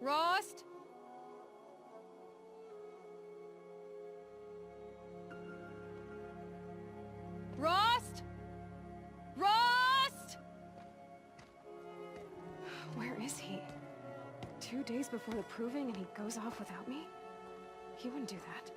Rost? Rost? Rost? Where is he? 2 days before the proving and he goes off without me? He wouldn't do that.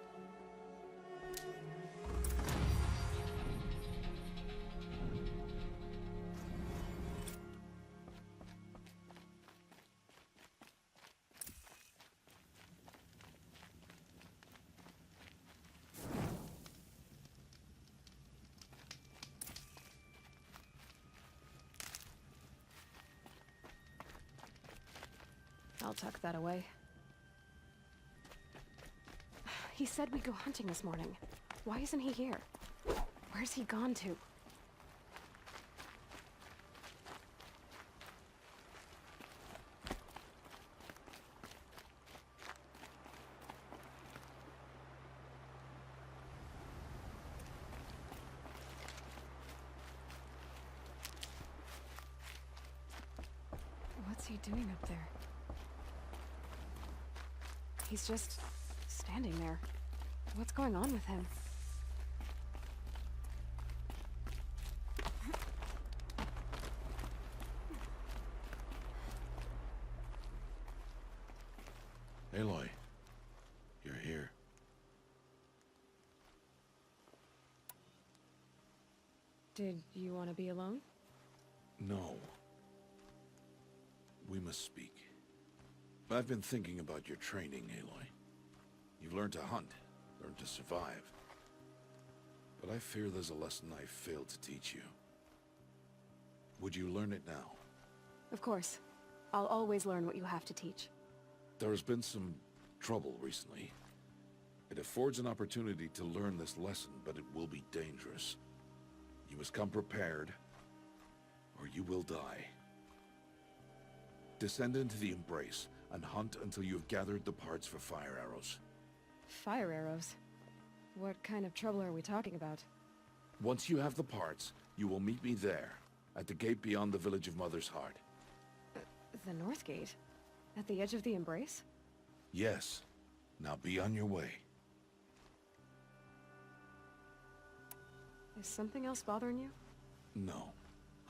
I'll tuck that away. He said we'd go hunting this morning. Why isn't he here? Where's he gone to? What's he doing up there? He's just standing there. What's going on with him? Aloy, you're here. Did you want to be alone? No. We must speak. I've been thinking about your training, Aloy. You've learned to hunt, learned to survive. But I fear there's a lesson I failed to teach you. Would you learn it now? Of course. I'll always learn what you have to teach. There has been some trouble recently. It affords an opportunity to learn this lesson, but it will be dangerous. You must come prepared, or you will die. Descend into the Embrace, and hunt until you have gathered the parts for fire arrows. Fire arrows? What kind of trouble are we talking about? Once you have the parts, you will meet me there, at the gate beyond the village of Mother's Heart. The North Gate? At the edge of the Embrace? Yes. Now be on your way. Is something else bothering you? No,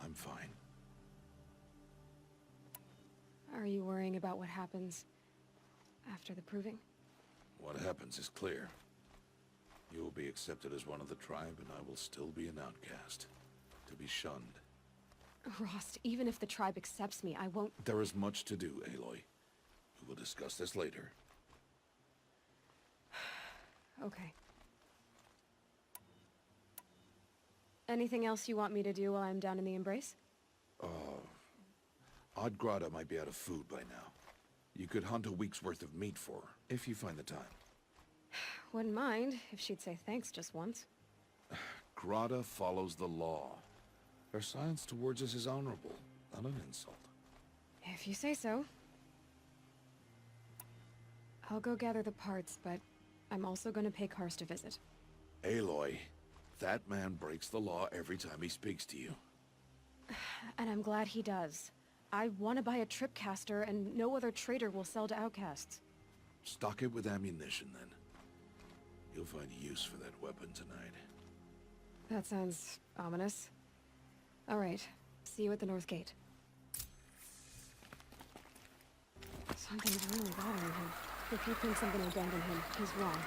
I'm fine. Are you worrying about what happens after the proving? What happens is clear. You will be accepted as one of the tribe, and I will still be an outcast. To be shunned. Rost, even if the tribe accepts me, I won't... There is much to do, Aloy. We will discuss this later. Okay. Anything else you want me to do while I'm down in the Embrace? Odd Grata might be out of food by now. You could hunt a week's worth of meat for her, if you find the time. Wouldn't mind if she'd say thanks just once. Grata follows the law. Her silence towards us is honorable, not an insult. If you say so. I'll go gather the parts, but I'm also gonna pay Karst a visit. Aloy, that man breaks the law every time he speaks to you. And I'm glad he does. I want to buy a tripcaster, and no other trader will sell to outcasts. Stock it with ammunition, then. You'll find use for that weapon tonight. That sounds ominous. All right. See you at the North Gate. Something's really bothering him. If he thinks I'm gonna abandon him, he's wrong.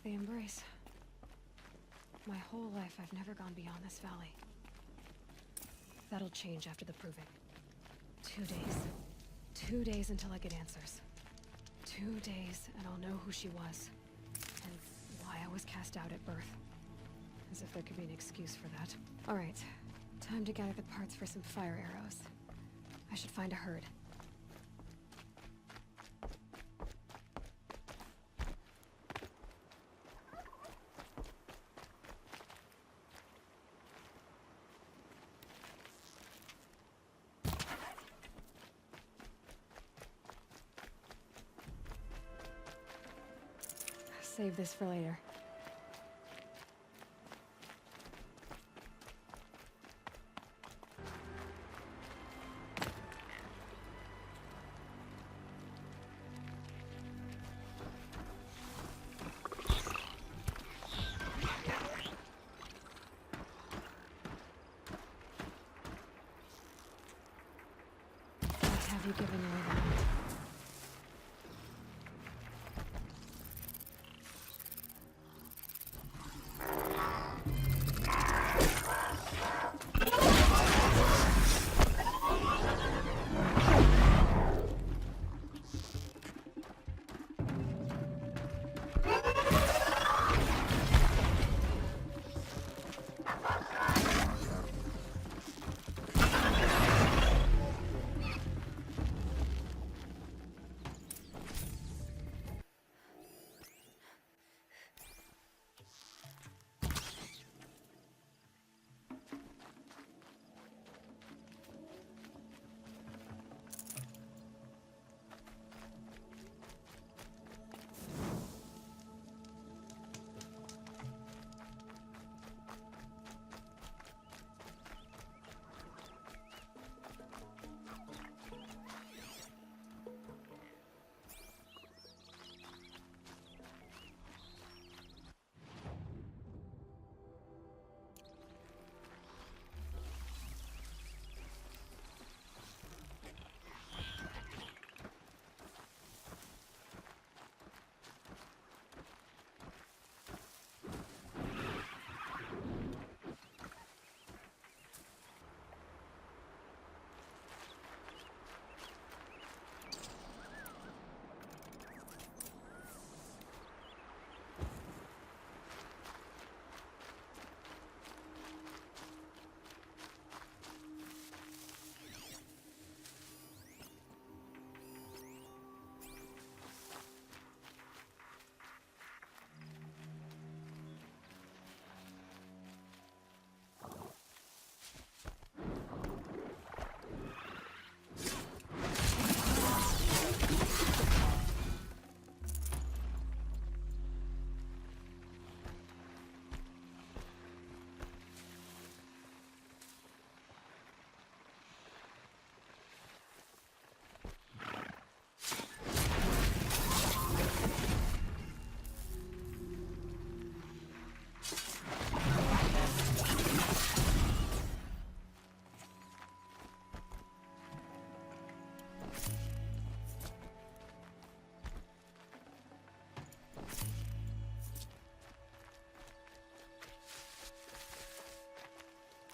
The Embrace. My whole life, I've never gone beyond this valley. That'll change after the proving. 2 days. 2 days until I get answers. 2 days, and I'll know who she was. And why I was cast out at birth. As if there could be an excuse for that. Alright. Time to gather the parts for some fire arrows. I should find a herd. Save this for later. What have you given away that?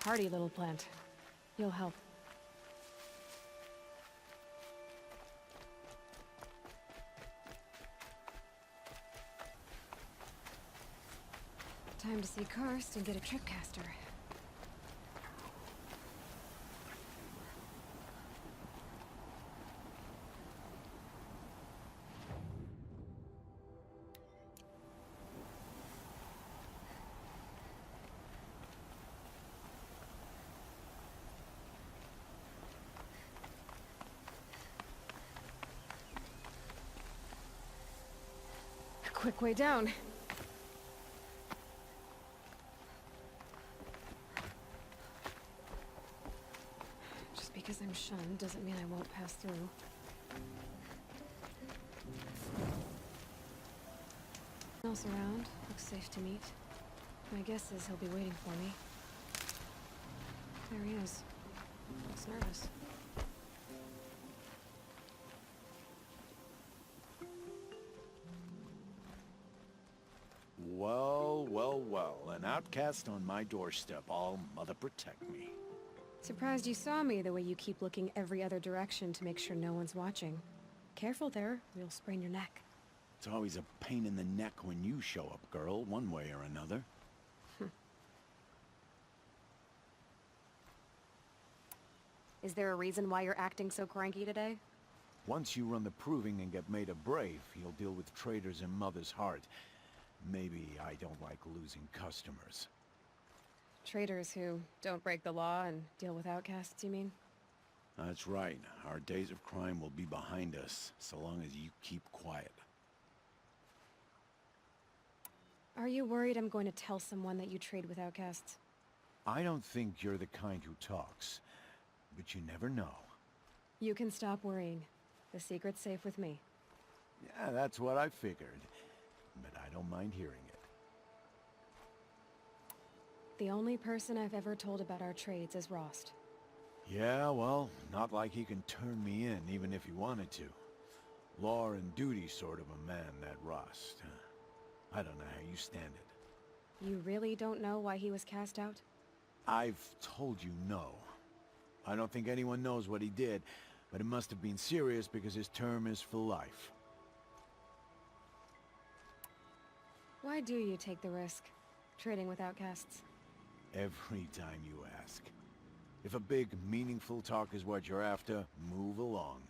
Hardy little plant. You'll help. Time to see Karst and get a tripcaster. Quick way down. Just because I'm shunned doesn't mean I won't pass through. Else around, looks safe to meet. My guess is he'll be waiting for me. There he is. Looks nervous. Well, well, well. An outcast on my doorstep. All mother protect me. Surprised you saw me the way you keep looking every other direction to make sure no one's watching. Careful there, or you'll sprain your neck. It's always a pain in the neck when you show up, girl, one way or another. Is there a reason why you're acting so cranky today? Once you run the proving and get made a brave, you'll deal with traitors in Mother's Heart. Maybe I don't like losing customers. Traitors who don't break the law and deal with outcasts, you mean? That's right. Our days of crime will be behind us, so long as you keep quiet. Are you worried I'm going to tell someone that you trade with outcasts? I don't think you're the kind who talks, but you never know. You can stop worrying. The secret's safe with me. Yeah, that's what I figured, but I don't mind hearing it. The only person I've ever told about our trades is Rost. Yeah, well, not like he can turn me in, even if he wanted to. Law and duty sort of a man, that Rost. I don't know how you stand it. You really don't know why he was cast out? I've told you no. I don't think anyone knows what he did, but it must have been serious because his term is for life. Why do you take the risk, trading with outcasts? Every time you ask. If a big, meaningful talk is what you're after, move along.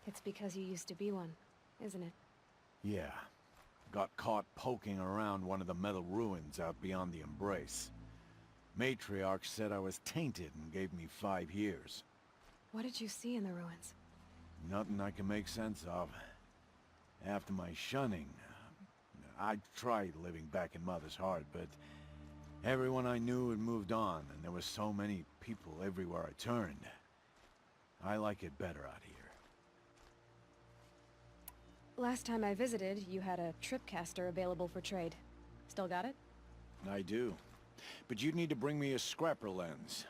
It's because you used to be one, isn't it? Yeah. Got caught poking around one of the metal ruins out beyond the Embrace. Matriarch said I was tainted and gave me 5 years. What did you see in the ruins? Nothing I can make sense of. After my shunning, I tried living back in Mother's heart, but everyone I knew had moved on, and there were so many people everywhere I turned. I like it better out here. Last time I visited, you had a tripcaster available for trade. Still got it? I do. But you'd need to bring me a scrapper lens.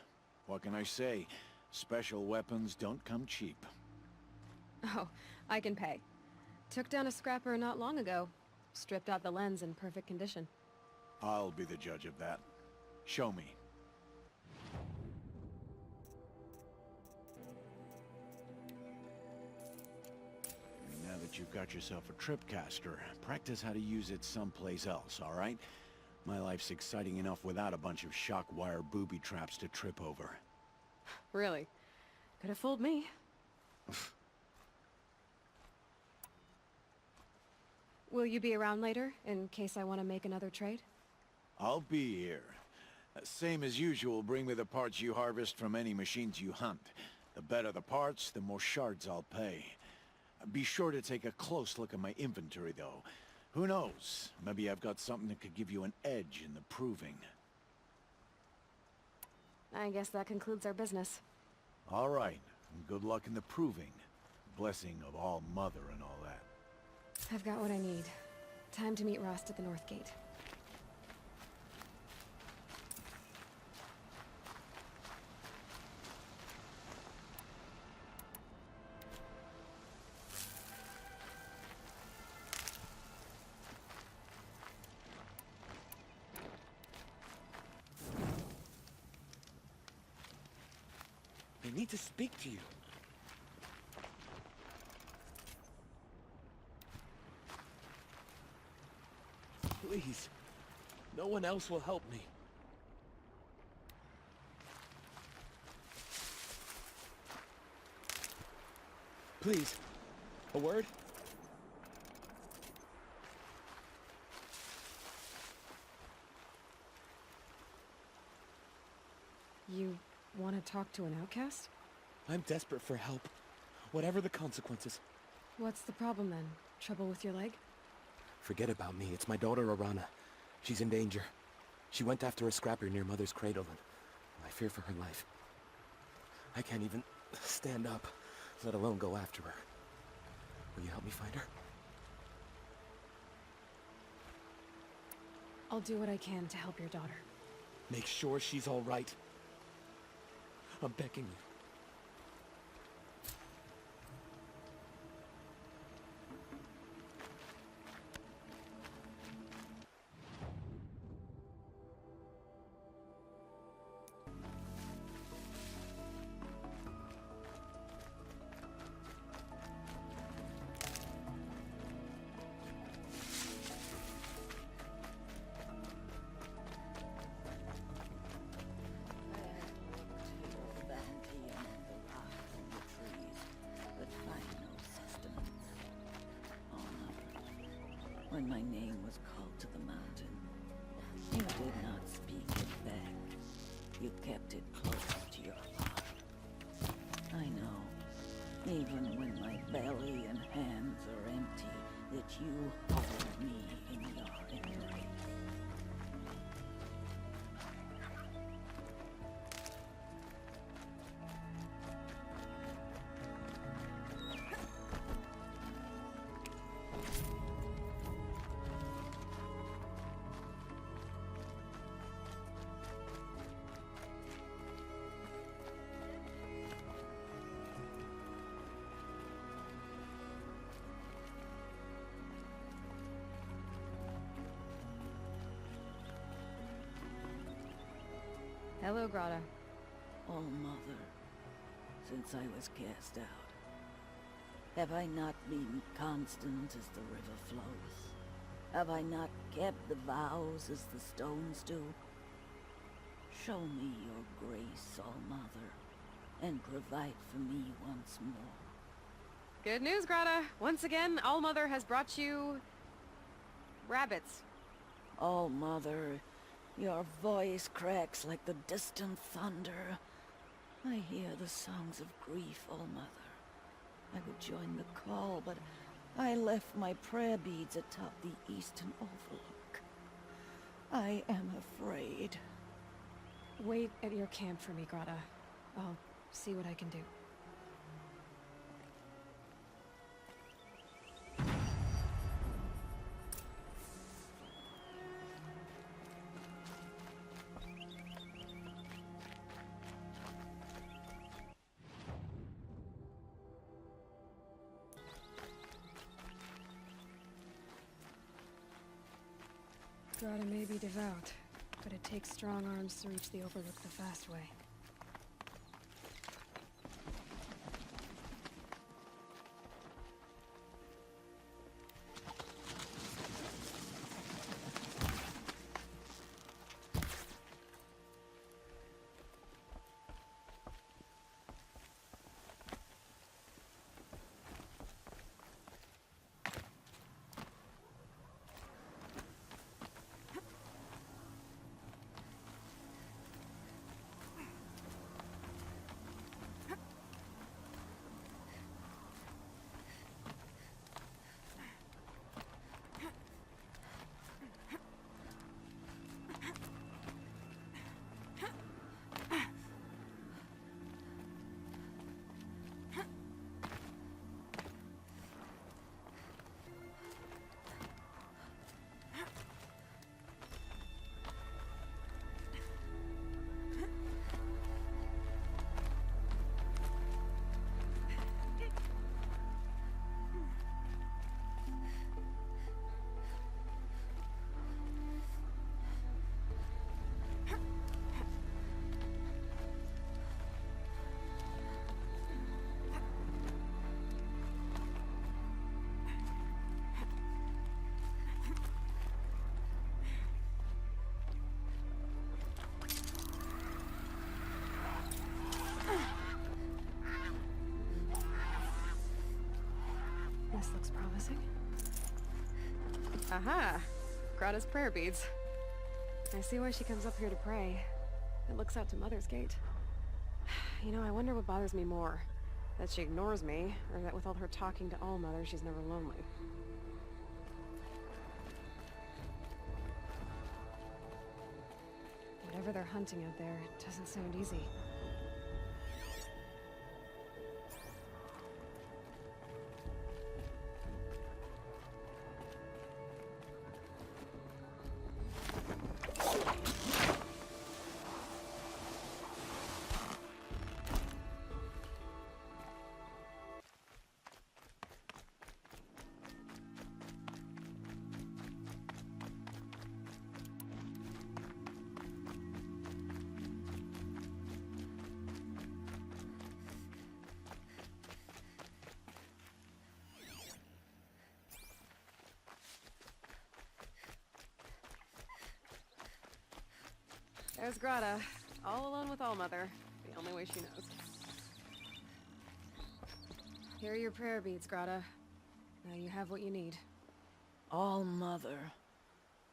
What can I say? Special weapons don't come cheap. Oh, I can pay. Took down a scrapper not long ago. Stripped out the lens in perfect condition. I'll be the judge of that. Show me. Now that you've got yourself a tripcaster, practice how to use it someplace else, all right? My life's exciting enough without a bunch of shock wire booby traps to trip over. Really? Could have fooled me. Will you be around later, in case I want to make another trade? I'll be here. Same as usual, bring me the parts you harvest from any machines you hunt. The better the parts, the more shards I'll pay. Be sure to take a close look at my inventory, though. Who knows? Maybe I've got something that could give you an edge in the proving. I guess that concludes our business. All right. Good luck in the proving. Blessing of All Mother and all that. I've got what I need. Time to meet Rost at the North Gate. They need to speak to you. Please. No one else will help me. Please. A word? You want to talk to an outcast? I'm desperate for help. Whatever the consequences. What's the problem then? Trouble with your leg? Forget about me. It's my daughter, Arana. She's in danger. She went after a scrapper near Mother's cradle, and I fear for her life. I can't even stand up, let alone go after her. Will you help me find her? I'll do what I can to help your daughter. Make sure she's all right. I'm begging you. When my name was called to the mountain, you did not speak it back. You kept it close to your heart. I know. Even when my belly and hands are empty, that you hold me in your embrace. Hello, Grotto. Oh, Mother, since I was cast out, have I not been constant as the river flows? Have I not kept the vows as the stones do? Show me your grace, All Mother, and provide for me once more. Good news, Grotto. Once again, All Mother has brought you... rabbits. All Mother, your voice cracks like the distant thunder. I hear the songs of grief, All Mother. I would join the call, but I left my prayer beads atop the eastern overlook. I am afraid. Wait at your camp for me, Grotto. I'll see what I can do. Grotto may be devout, but it takes strong arms to reach the Overlook the fast way. This looks promising. Aha! Grotto's prayer beads. I see why she comes up here to pray. It looks out to Mother's Gate. You know, I wonder what bothers me more. That she ignores me, or that with all her talking to All Mother, she's never lonely. Whatever they're hunting out there, it doesn't sound easy. There's Grotto, all alone with All Mother, the only way she knows. Here are your prayer beads, Grotto. Now you have what you need. All Mother,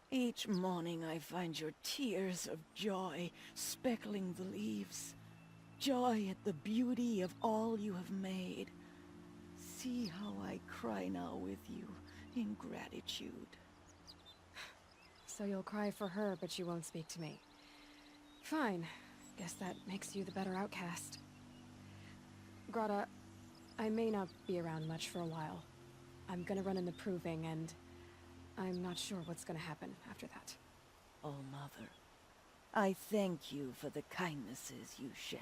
each morning I find your tears of joy speckling the leaves. Joy at the beauty of all you have made. See how I cry now with you in gratitude. So you'll cry for her, but you won't speak to me. Fine. Guess that makes you the better outcast. Grata, I may not be around much for a while. I'm gonna run in the proving, and I'm not sure what's gonna happen after that. Oh, Mother, I thank you for the kindnesses you share.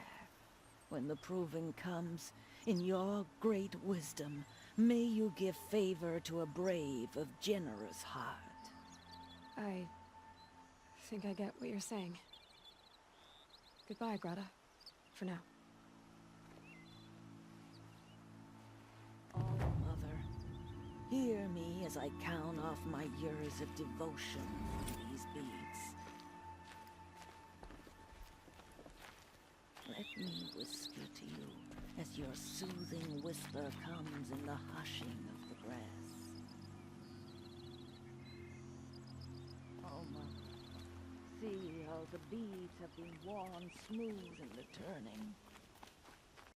When the proving comes, in your great wisdom, may you give favor to a brave of generous heart. I think I get what you're saying. Goodbye, Grata. For now. Oh, Mother, hear me as I count off my years of devotion on these beads. Let me whisper to you as your soothing whisper comes in the hushing of the grass. Oh, Mother, see how the beads have been worn smooth in the turning.